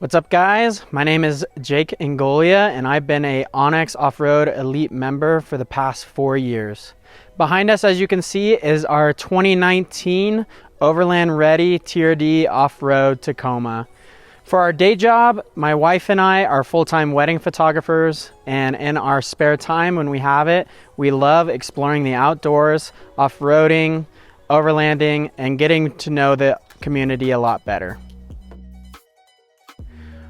What's up, guys? My name is Jake Ingolia, and I've been a OnX Offroad Elite member for the past 4 years. Behind us, as you can see, is our 2019 Overland Ready Tier D Off-Road Tacoma. For our day job, my wife and I are full-time wedding photographers, and in our spare time when we have it, we love exploring the outdoors, off-roading, overlanding, and getting to know the community a lot better.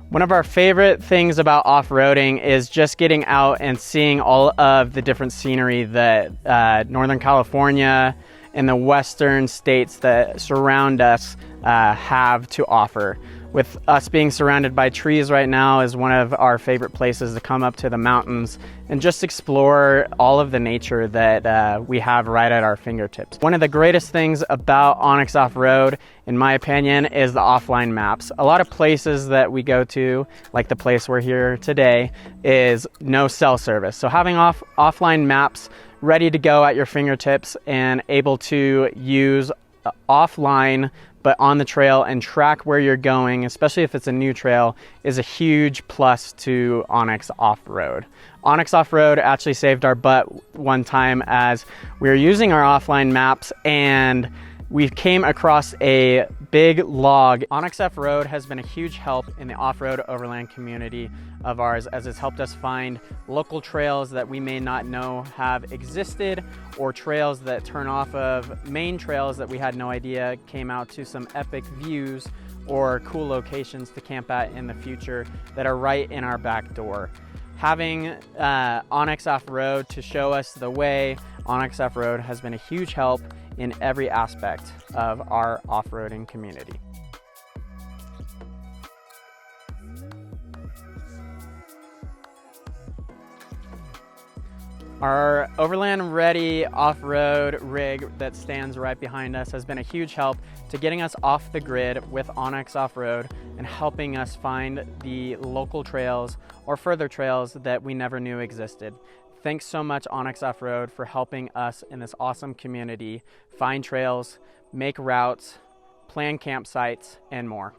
One of our favorite things about off-roading is just getting out and seeing all of the different scenery that Northern California and the western states that surround us have to offer. With us being surrounded by trees right now is one of our favorite places to come up to the mountains and just explore all of the nature that we have right at our fingertips. One of the greatest things about OnX Offroad, in my opinion, is the offline maps. A lot of places that we go to, like the place we're here today, is no cell service. So having offline maps ready to go at your fingertips and able to use offline but on the trail and track where you're going, especially if it's a new trail, is a huge plus to OnX Offroad. OnX Offroad actually saved our butt one time as we were using our offline maps and we came across a big log. OnX Offroad has been a huge help in the off-road overland community of ours, as it's helped us find local trails that we may not know have existed, or trails that turn off of main trails that we had no idea came out to some epic views or cool locations to camp at in the future that are right in our back door. Having OnX Offroad to show us the way, OnX Offroad has been a huge help in every aspect of our off-roading community. Our Overland Ready off-road rig that stands right behind us has been a huge help to getting us off the grid with OnX Offroad and helping us find the local trails or further trails that we never knew existed. Thanks so much, OnX Offroad, for helping us in this awesome community find trails, make routes, plan campsites, and more.